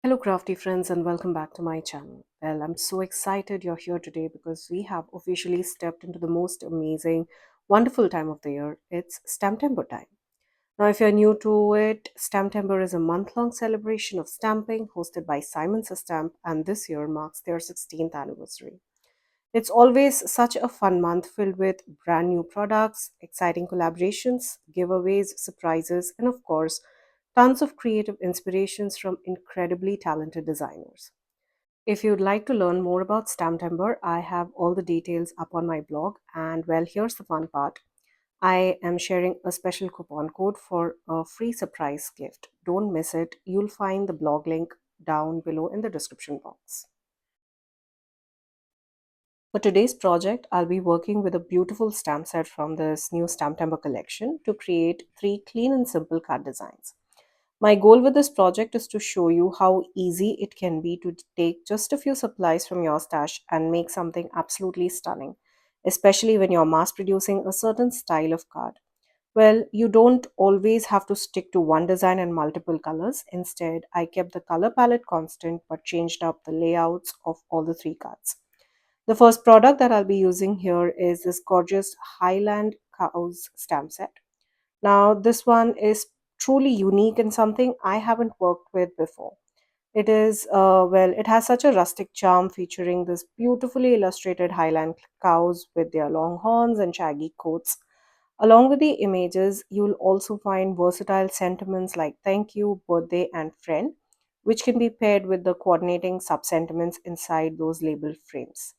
Hello, crafty friends, and welcome back to my channel. Well, I'm so excited you're here today because we have officially stepped into the most amazing, wonderful time of the year. It's STAMPtember time. Now, if you're new to it, STAMPtember is a month long celebration of stamping hosted by Simon's Stamp, and this year marks their 16th anniversary. It's always such a fun month filled with brand new products, exciting collaborations, giveaways, surprises, and of course, tons of creative inspirations from incredibly talented designers. If you'd like to learn more about Stamptember, I have all the details up on my blog. And well, here's the fun part. I am sharing a special coupon code for a free surprise gift. Don't miss it. You'll find the blog link down below in the description box. For today's project, I'll be working with a beautiful stamp set from this new Stamptember collection to create three clean and simple card designs. My goal with this project is to show you how easy it can be to take just a few supplies from your stash and make something absolutely stunning, especially when you're mass producing a certain style of card. Well, you don't always have to stick to one design and multiple colors. Instead, I kept the color palette constant but changed up the layouts of all the three cards. The first product that I'll be using here is this gorgeous Highland Cows stamp set. Now, this one is truly unique and something I haven't worked with before. It has such a rustic charm featuring this beautifully illustrated Highland cows with their long horns and shaggy coats. Along with the images, you'll also find versatile sentiments like thank you, birthday, and friend, which can be paired with the coordinating sub sentiments inside those labeled frames.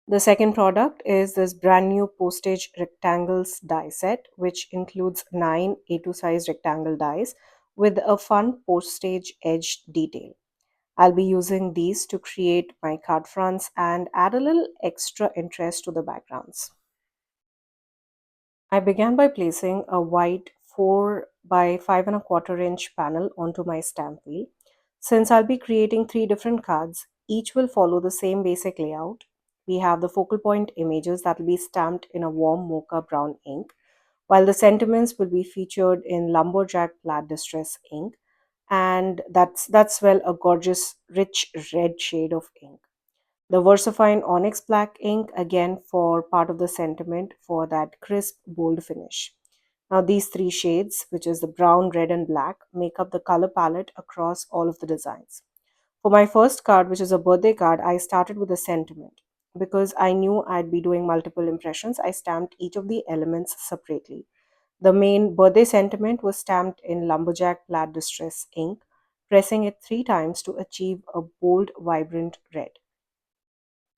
The second product is this brand new postage rectangles die set, which includes 9 A2 size rectangle dies with a fun postage edge detail. I'll be using these to create my card fronts and add a little extra interest to the backgrounds. I began by placing a white 4 by 5 and a quarter inch panel onto my stamp wheel. Since I'll be creating three different cards, each will follow the same basic layout. We have the focal point images that will be stamped in a warm mocha brown ink, while the sentiments will be featured in Lumberjack Plaid Distress ink, and that's well a gorgeous rich red shade of ink. The Versafine Onyx Black ink again for part of the sentiment for that crisp, bold finish. Now, these three shades, which is the brown, red, and black, make up the color palette across all of the designs. For my first card, which is a birthday card, I started with a sentiment. Because I knew I'd be doing multiple impressions, I stamped each of the elements separately. The main birthday sentiment was stamped in Lumberjack Plaid Distress ink, pressing it three times to achieve a bold, vibrant red.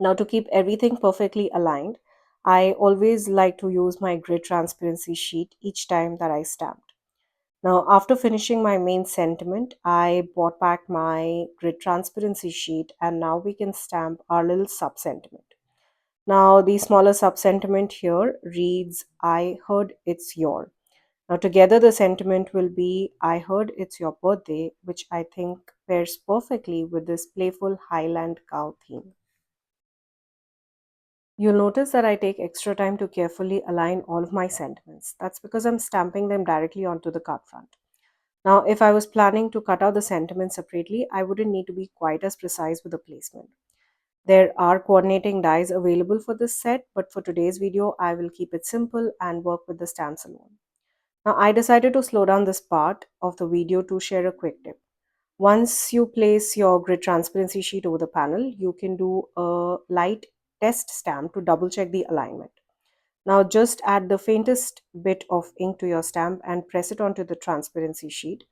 Now, to keep everything perfectly aligned, I always like to use my grid transparency sheet each time that I stamped. Now, after finishing my main sentiment, I brought back my grid transparency sheet and now we can stamp our little sub sentiment. Now, the smaller sub sentiment here reads, I heard it's your. Now, together the sentiment will be, I heard it's your birthday, which I think pairs perfectly with this playful Highland cow theme. You'll notice that I take extra time to carefully align all of my sentiments. That's because I'm stamping them directly onto the card front. Now, if I was planning to cut out the sentiments separately, I wouldn't need to be quite as precise with the placement. There are coordinating dies available for this set, but for today's video, I will keep it simple and work with the stamps alone. Now, I decided to slow down this part of the video to share a quick tip. Once you place your grid transparency sheet over the panel, you can do a light test stamp to double check the alignment. Now just add the faintest bit of ink to your stamp and press it onto the transparency sheet.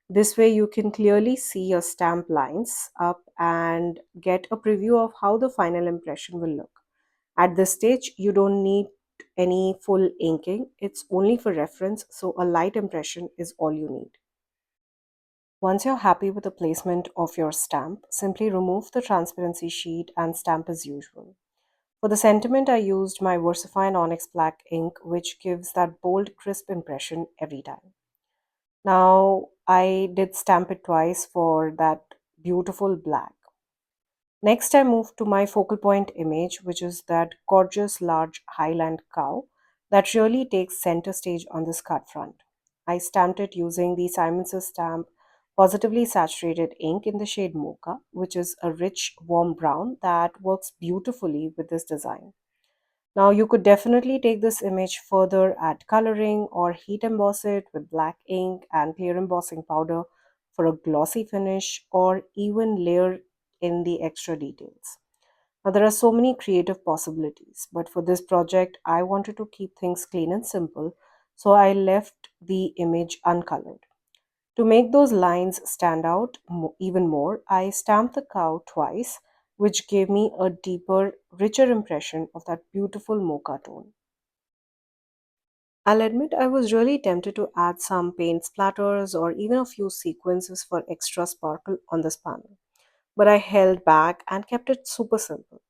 This way you can clearly see your stamp lines up and get a preview of how the final impression will look. At this stage, you don't need any full inking. It's only for reference, so a light impression is all you need. Once you're happy with the placement of your stamp, simply remove the transparency sheet and stamp as usual. For the sentiment, I used my Versafine Onyx Black ink, which gives that bold, crisp impression every time. Now, I did stamp it twice for that beautiful black. Next, I moved to my focal point image, which is that gorgeous large Highland cow that really takes center stage on this card front. I stamped it using the Simon's stamp Positively Saturated Ink in the shade Mocha, which is a rich, warm brown that works beautifully with this design. Now, you could definitely take this image further, add coloring, or heat emboss it with black ink and clear embossing powder for a glossy finish, or even layer in the extra details. Now, there are so many creative possibilities, but for this project, I wanted to keep things clean and simple, so I left the image uncolored. To make those lines stand out even more, I stamped the cow twice, which gave me a deeper, richer impression of that beautiful mocha tone. I'll admit I was really tempted to add some paint splatters or even a few sequences for extra sparkle on this panel, but I held back and kept it super simple.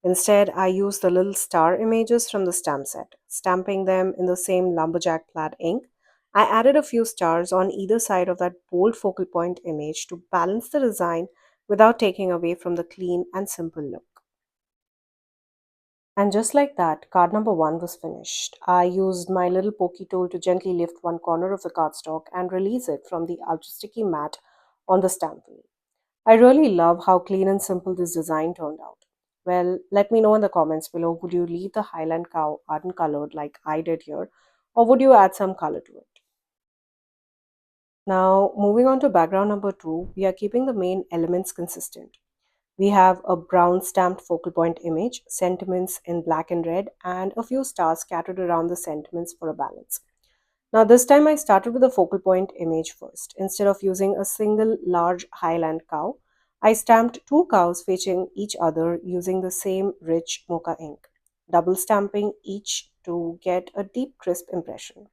Instead, I used the little star images from the stamp set, stamping them in the same Lumberjack Plaid ink. I added a few stars on either side of that bold focal point image to balance the design without taking away from the clean and simple look. And just like that, card number one was finished. I used my little pokey tool to gently lift one corner of the cardstock and release it from the ultra sticky mat on the stamp wheel. I really love how clean and simple this design turned out. Well, let me know in the comments below, would you leave the Highland Cow uncolored like I did here, or would you add some color to it? Now, moving on to background number two, we are keeping the main elements consistent. We have a brown stamped focal point image, sentiments in black and red, and a few stars scattered around the sentiments for a balance. Now, this time I started with a focal point image first. Instead of using a single large Highland cow, I stamped two cows facing each other using the same rich mocha ink, double stamping each to get a deep, crisp impression.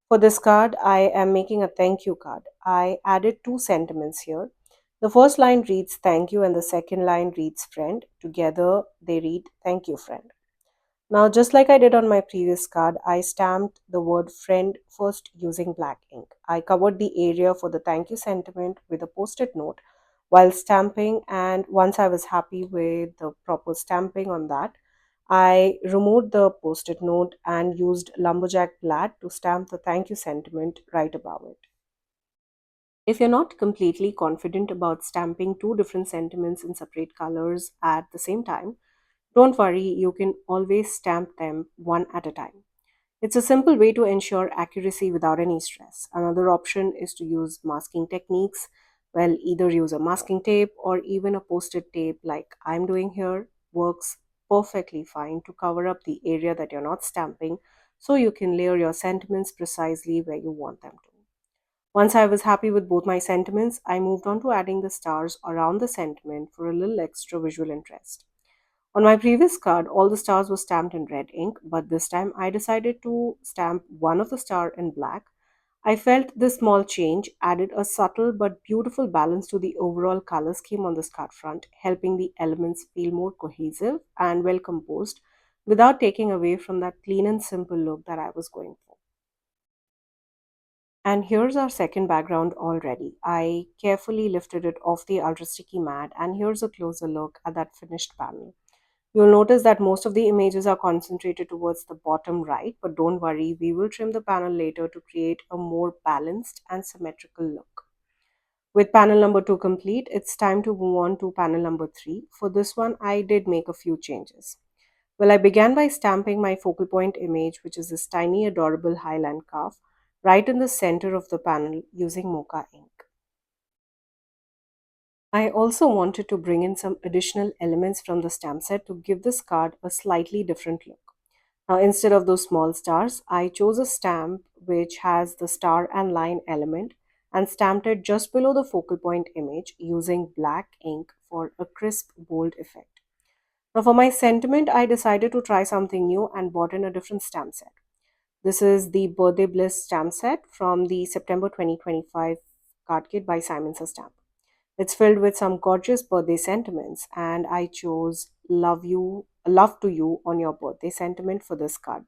For this card, I am making a thank you card. I added two sentiments here. The first line reads thank you, and the second line reads friend. Together, they read thank you, friend. Now, just like I did on my previous card, I stamped the word friend first using black ink. I covered the area for the thank you sentiment with a post-it note while stamping, and once I was happy with the proper stamping on that, I removed the post-it note and used Lumberjack Plaid to stamp the thank you sentiment right above it. If you're not completely confident about stamping two different sentiments in separate colors at the same time, don't worry, you can always stamp them one at a time. It's a simple way to ensure accuracy without any stress. Another option is to use masking techniques. Well, either use a masking tape or even a post-it tape like I'm doing here works perfectly fine to cover up the area that you're not stamping so you can layer your sentiments precisely where you want them to. Once I was happy with both my sentiments, I moved on to adding the stars around the sentiment for a little extra visual interest. On my previous card, all the stars were stamped in red ink, but this time I decided to stamp one of the star in black. I felt this small change added a subtle but beautiful balance to the overall color scheme on this card front, helping the elements feel more cohesive and well composed without taking away from that clean and simple look that I was going for. And here's our second background already. I carefully lifted it off the ultra sticky mat, and here's a closer look at that finished panel. You'll notice that most of the images are concentrated towards the bottom right, but don't worry, we will trim the panel later to create a more balanced and symmetrical look. With panel number 2 complete, it's time to move on to panel number 3. For this one, I did make a few changes. Well, I began by stamping my focal point image, which is this tiny, adorable Highland calf, right in the center of the panel using Mocha ink. I also wanted to bring in some additional elements from the stamp set to give this card a slightly different look. Now, instead of those small stars, I chose a stamp which has the star and line element and stamped it just below the focal point image using black ink for a crisp, bold effect. Now, for my sentiment, I decided to try something new and bought in a different stamp set. This is the Birthday Bliss stamp set from the September 2025 card kit by Simon Says Stamp. It's filled with some gorgeous birthday sentiments, and I chose love to you on your birthday sentiment for this card.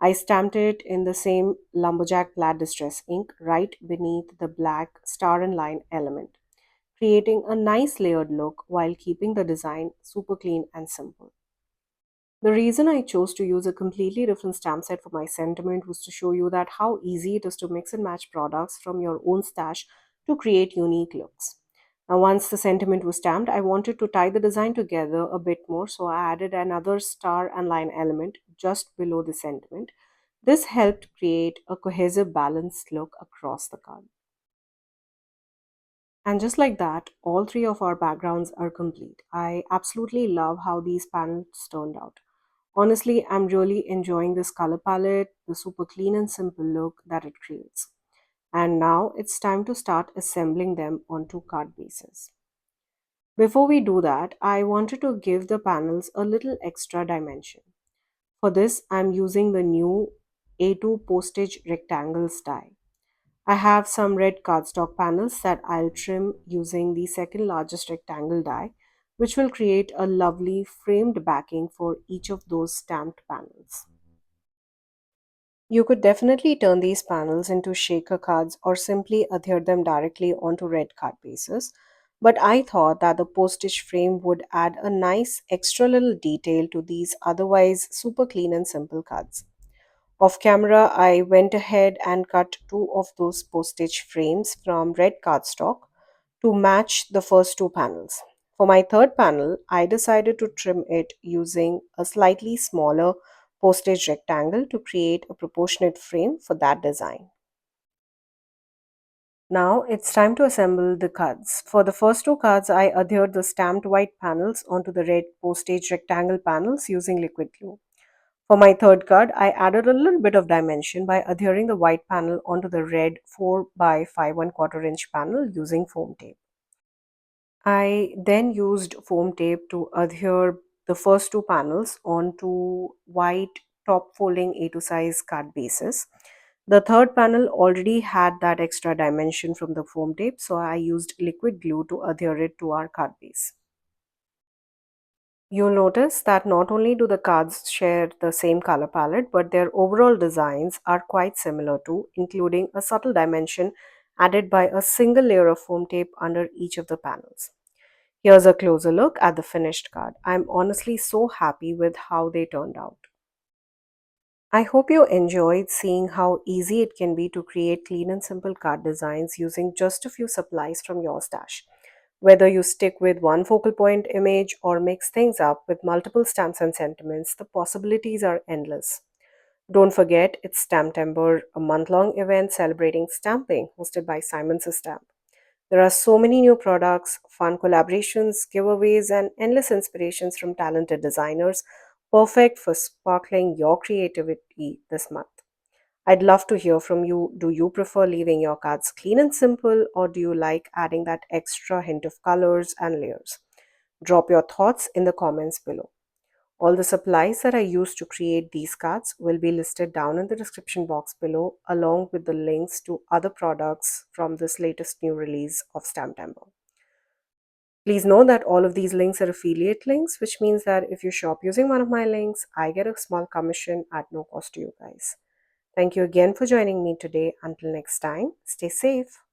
I stamped it in the same Lumberjack Plaid Distress ink right beneath the black star and line element, creating a nice layered look while keeping the design super clean and simple. The reason I chose to use a completely different stamp set for my sentiment was to show you that how easy it is to mix and match products from your own stash to create unique looks. Now, once the sentiment was stamped, I wanted to tie the design together a bit more, so I added another star and line element just below the sentiment. This helped create a cohesive, balanced look across the card. And just like that, all three of our backgrounds are complete. I absolutely love how these panels turned out. Honestly, I'm really enjoying this color palette, the super clean and simple look that it creates. And now it's time to start assembling them onto card bases. Before we do that, I wanted to give the panels a little extra dimension. For this, I'm using the new A2 Postage Rectangle die. I have some red cardstock panels that I'll trim using the second largest rectangle die, which will create a lovely framed backing for each of those stamped panels. You could definitely turn these panels into shaker cards or simply adhere them directly onto red card bases, but I thought that the postage frame would add a nice extra little detail to these otherwise super clean and simple cards. Off camera, I went ahead and cut two of those postage frames from red cardstock to match the first two panels. For my third panel, I decided to trim it using a slightly smaller postage rectangle to create a proportionate frame for that design. Now it's time to assemble the cards. For the first two cards, I adhered the stamped white panels onto the red postage rectangle panels using liquid glue. For my third card, I added a little bit of dimension by adhering the white panel onto the red 4 by 5 1/4 inch panel using foam tape. I then used foam tape to adhere the first two panels onto white top folding A2 size card bases. The third panel already had that extra dimension from the foam tape, so I used liquid glue to adhere it to our card base. You'll notice that not only do the cards share the same color palette, but their overall designs are quite similar too, including a subtle dimension added by a single layer of foam tape under each of the panels. Here's a closer look at the finished card. I'm honestly so happy with how they turned out. I hope you enjoyed seeing how easy it can be to create clean and simple card designs using just a few supplies from your stash. Whether you stick with one focal point image or mix things up with multiple stamps and sentiments, the possibilities are endless. Don't forget, it's Stamptember, a month-long event celebrating stamping hosted by Simon's Stamp. There are so many new products, fun collaborations, giveaways, and endless inspirations from talented designers, perfect for sparkling your creativity this month. I'd love to hear from you. Do you prefer leaving your cards clean and simple, or do you like adding that extra hint of colors and layers? Drop your thoughts in the comments below. All the supplies that I used to create these cards will be listed down in the description box below, along with the links to other products from this latest new release of Stamptember. Please know that all of these links are affiliate links, which means that if you shop using one of my links, I get a small commission at no cost to you guys. Thank you again for joining me today. Until next time, stay safe.